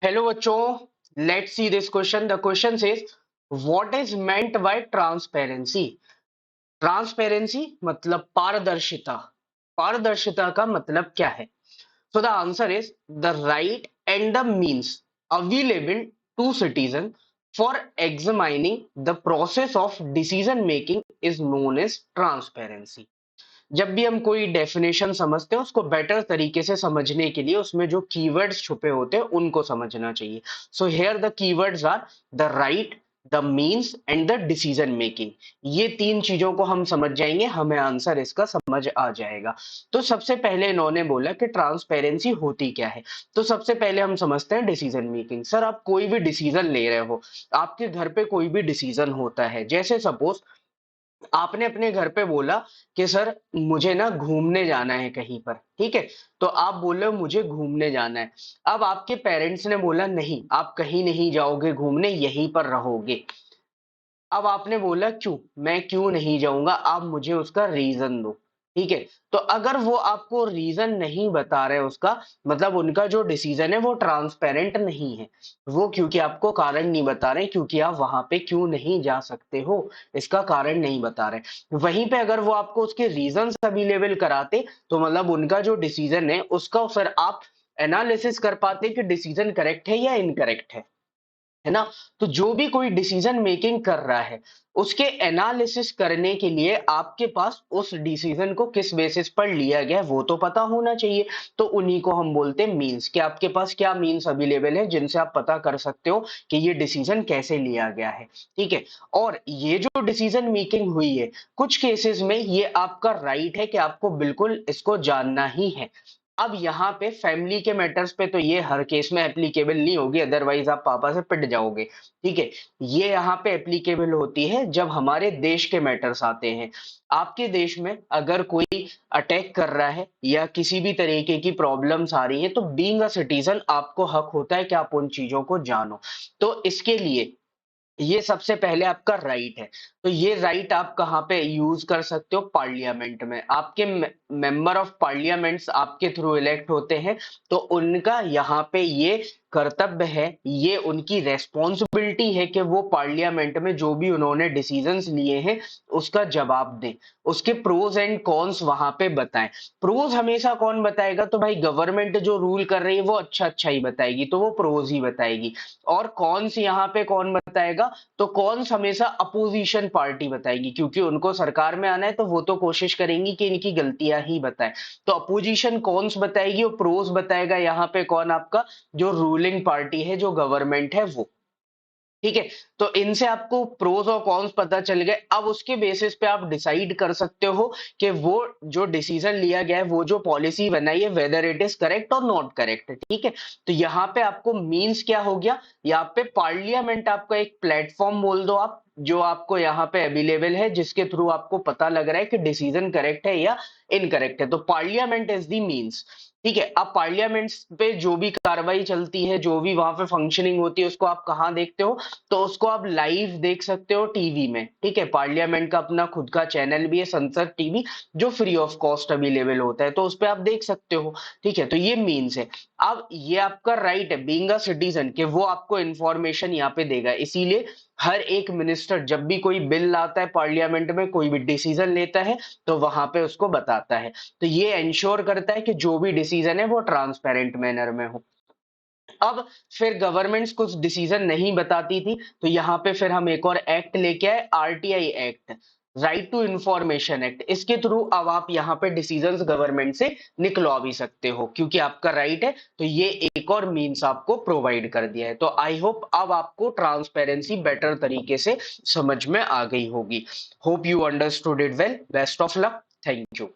Hello बच्चों, let's see this question. The question says what is meant by transparency. Transparency मतलब पारदर्शिता। पारदर्शिता का मतलब क्या है? So the answer is the right and the means available to citizen for examining the process of decision making is known as transparency. जब भी हम कोई डेफिनेशन समझते हैं उसको बेटर तरीके से समझने के लिए उसमें जो कीवर्ड्स छुपे होते हैं उनको समझना चाहिए। So here the keywords are the right, the means and the decision making. ये तीन चीजों को हम समझ जाएंगे, हमें आंसर इसका समझ आ जाएगा। तो सबसे पहले इन्होंने बोला कि ट्रांसपेरेंसी होती क्या है। तो सबसे पहले हम समझते हैं डिसीजन मेकिंग। सर, आप कोई भी डिसीजन ले रहे हो, आपके घर पे कोई भी डिसीजन होता है, जैसे सपोज आपने अपने घर पे बोला कि सर मुझे ना घूमने जाना है कहीं पर, ठीक है। तो आप बोल रहे हो मुझे घूमने जाना है। अब आपके पेरेंट्स ने बोला नहीं, आप कहीं नहीं जाओगे घूमने, यहीं पर रहोगे। अब आपने बोला क्यों, मैं क्यों नहीं जाऊंगा, आप मुझे उसका रीजन दो। ठीक है। तो अगर वो आपको रीजन नहीं बता रहे उसका मतलब उनका जो डिसीजन है वो ट्रांसपेरेंट नहीं है। वो क्योंकि आपको कारण नहीं बता रहे, क्योंकि आप वहां पे क्यों नहीं जा सकते हो, इसका कारण नहीं बता रहे। वहीं पे अगर वो आपको उसके रीजंस अवेलेबल कराते तो मतलब उनका जो डिसीजन है उसका फिर आप एनालिसिस कर पाते कि डिसीजन करेक्ट है या इनकरेक्ट है ना। तो जो भी कोई डिसीजन मेकिंग कर रहा है उसके एनालिसिस करने के लिए आपके पास उस डिसीजन को किस बेसिस पर लिया गया है वो तो पता होना चाहिए। तो उन्हीं को हम बोलते हैं मीन्स, कि आपके पास क्या मीन्स अवेलेबल है जिनसे आप पता कर सकते हो कि ये डिसीजन कैसे लिया गया है। ठीक है। और ये जो डिसीजन मेकिंग हुई है, कुछ केसेस में ये आपका राइट है कि आपको बिल्कुल इसको जानना ही है। अब यहाँ पे फैमिली के मैटर्स पे तो ये हर केस में एप्लीकेबल नहीं होगी, अदरवाइज आप पापा से पिट जाओगे। ठीक है। ये यहाँ पे एप्लीकेबल होती है जब हमारे देश के मैटर्स आते हैं। आपके देश में अगर कोई अटैक कर रहा है या किसी भी तरीके की प्रॉब्लम्स आ रही है तो बीइंग अ सिटीजन आपको हक होता है कि आप उन चीजों को जानो। तो इसके लिए ये सबसे पहले आपका राइट है। तो ये राइट आप कहाँ पे यूज कर सकते हो? पार्लियामेंट में। आपके मेंबर ऑफ पार्लियामेंट्स आपके थ्रू इलेक्ट होते हैं। तो उनका यहाँ पे ये कर्तव्य है, ये उनकी रेस्पॉन्सिबिलिटी है कि वो पार्लियामेंट में जो भी उन्होंने डिसीजंस लिए हैं उसका जवाब दें, उसके प्रोज एंड कॉन्स वहां पे बताएं। प्रोज हमेशा कौन बताएगा? तो भाई गवर्नमेंट जो रूल कर रही है वो अच्छा अच्छा ही बताएगी, तो वो प्रोज ही बताएगी। और कॉन्स यहाँ पे कौन बताएगा? तो कॉन्स हमेशा अपोजिशन पार्टी बताएगी, क्योंकि उनको सरकार में आना है तो वो तो कोशिश करेंगी कि इनकी गलतियां ही बताएं। तो अपोजिशन कॉन्स बताएगी और प्रोज बताएगा यहाँ पे कौन? आपका जो रूलिंग पार्टी है, जो गवर्नमेंट है वो। ठीक है। तो इनसे आपको प्रोज और कॉन्स पता चल गए। अब उसके बेसिस पे आप डिसाइड कर सकते हो कि वो जो डिसीजन लिया गया है, वो जो पॉलिसी बनाई है, वेदर इट इज करेक्ट और नॉट करेक्ट। ठीक है। तो यहाँ पे आपको मीन्स क्या हो गया? यहाँ पे पार्लियामेंट आपका एक प्लेटफॉर्म बोल दो आप, जो आपको यहाँ पे अवेलेबल है, जिसके थ्रू आपको पता लग रहा है कि डिसीजन करेक्ट है या इनकरेक्ट है। तो पार्लियामेंट इज द मीन्स। ठीक है। अब पार्लियामेंट पे जो भी कार्रवाई चलती है, जो भी वहां पे फंक्शनिंग होती है, उसको आप कहाँ देखते हो? तो उसको आप लाइव देख सकते हो टीवी में। ठीक है। पार्लियामेंट का अपना खुद का चैनल भी है, संसद टीवी, जो फ्री ऑफ कॉस्ट अवेलेबल होता है, तो उस पर आप देख सकते हो। ठीक है। तो ये मीन्स है। अब ये आपका राइट है बीइंग अ सिटीजन कि वो आपको इंफॉर्मेशन यहाँ पे देगा। इसीलिए हर एक मिनिस्टर जब भी कोई बिल लाता है पार्लियामेंट में, कोई भी डिसीजन लेता है, तो वहां पे उसको बताता है। तो ये एंश्योर करता है कि जो भी डिसीजन है वो ट्रांसपेरेंट मैनर में हो। अब फिर गवर्नमेंट्स कुछ डिसीजन नहीं बताती थी, तो यहाँ पे फिर हम एक और एक्ट लेके आए, RTI act, right to information act. इसके थ्रू अब आप यहाँ पे डिसीजंस गवर्नमेंट से निकलवा भी सकते हो, क्योंकि आपका राइट है। तो ये एक और मीन्स आपको प्रोवाइड कर दिया है। तो आई होप अब आपको ट्रांसपेरेंसी बेटर तरीके से समझ में आ गई होगी। Hope you understood it well. Best of luck. Thank you.